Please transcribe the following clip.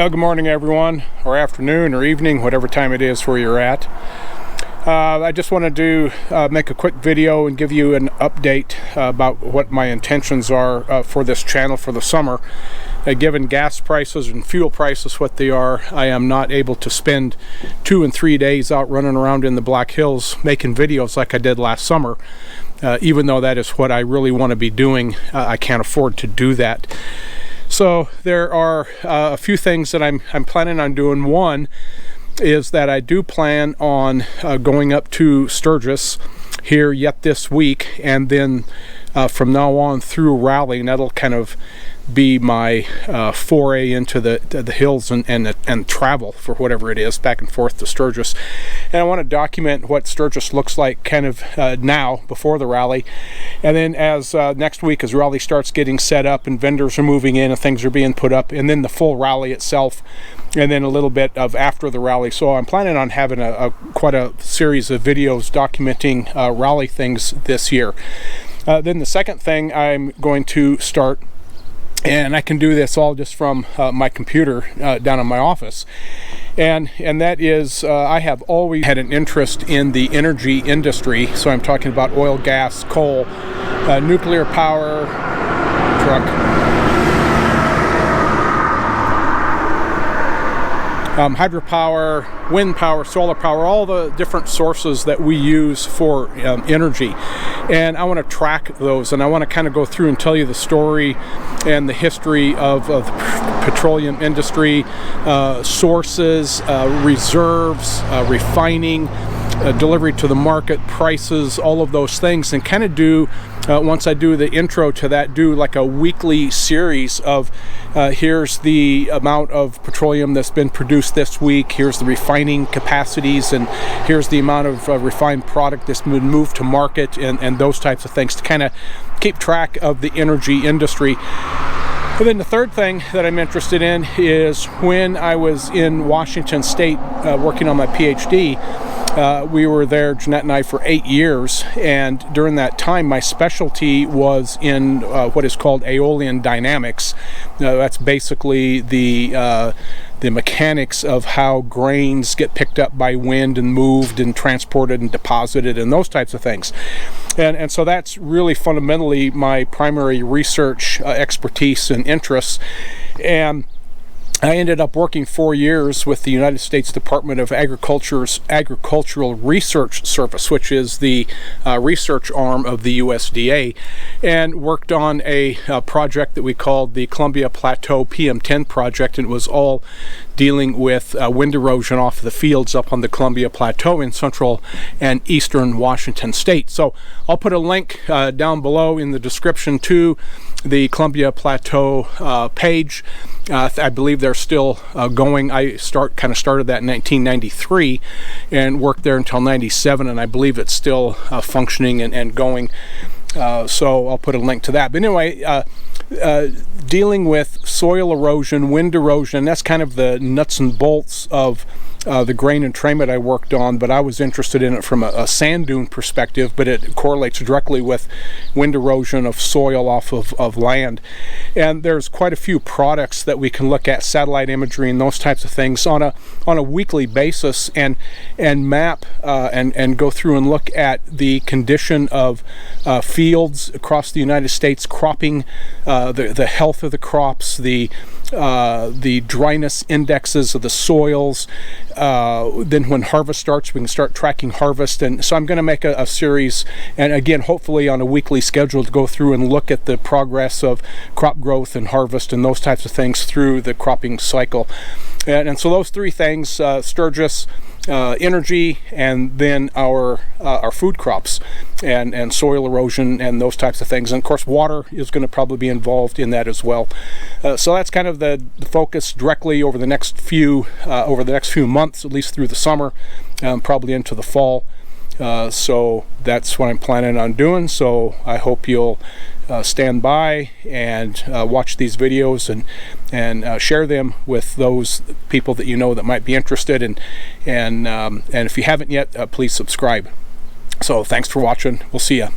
Well, good morning everyone, or afternoon or evening, whatever time it is where you're at. I just wanted to make a quick video and give you an update about what my intentions are for this channel for the summer. Given gas prices and fuel prices what they are, I am not able to spend 2 and 3 days out running around in the Black Hills making videos like I did last summer. Even though that is what I really want to be doing, I can't afford to do that. So there are a few things that I'm planning on doing. One is that I do plan on going up to Sturgis here yet this week, and then from now on through Raleigh, and that'll kind of be my foray into the hills and travel for whatever it is back and forth to Sturgis. And I want to document what Sturgis looks like kind of now before the rally, and then as next week as Raleigh starts getting set up and vendors are moving in and things are being put up, and then the full rally itself, and then a little bit of after the rally. So I'm planning on having quite a series of videos documenting rally things this year. Then the second thing I'm going to start, and I can do this all just from my computer down in my office, and that is I have always had an interest in the energy industry. So I'm talking about oil, gas, coal, nuclear power, hydropower, wind power, solar power, all the different sources that we use for energy. And I want to track those, and I want to kind of go through and tell you the story and the history of the petroleum industry, sources, reserves, refining, delivery to the market, prices, all of those things, and kind of do, once I do the intro to that, do like a weekly series of here's the amount of petroleum that's been produced this week, here's the refining capacities, and here's the amount of refined product that's been moved to market, and those types of things to kind of keep track of the energy industry. And then the third thing that I'm interested in is when I was in Washington State working on my PhD, we were there, Jeanette and I, for 8 years, and during that time my specialty was in what is called aeolian dynamics. That's basically the mechanics of how grains get picked up by wind and moved and transported and deposited and those types of things. And so that's really fundamentally my primary research expertise and interests. And I ended up working 4 years with the United States Department of Agriculture's Agricultural Research Service, which is the research arm of the USDA, and worked on a project that we called the Columbia Plateau PM10 project, and it was all dealing with wind erosion off of the fields up on the Columbia Plateau in central and eastern Washington State. So I'll put a link down below in the description to the Columbia Plateau page. I believe they're still going. I kind of started that in 1993 and worked there until 97, and I believe it's still functioning and going. So I'll put a link to that. But anyway, dealing with soil erosion, wind erosion, that's kind of the nuts and bolts of the grain entrainment I worked on, but I was interested in it from a sand dune perspective, but it correlates directly with wind erosion of soil off of land. And there's quite a few products that we can look at, satellite imagery and those types of things on a weekly basis, and map and go through and look at the condition of fields across the United States, cropping, the health of the crops, the dryness indexes of the soils. Then when harvest starts, we can start tracking harvest. And so I'm going to make a series, and again, hopefully on a weekly schedule, to go through and look at the progress of crop growth and harvest and those types of things through the cropping cycle. And so those three things, Sturgis, energy, and then our food crops and soil erosion and those types of things. And of course water is going to probably be involved in that as well. So that's kind of the focus directly over the next few months, at least through the summer, probably into the fall. So that's what I'm planning on doing. So I hope you'll stand by and watch these videos and share them with those people that you know that might be interested, and if you haven't yet, please subscribe. So thanks for watching. We'll see ya.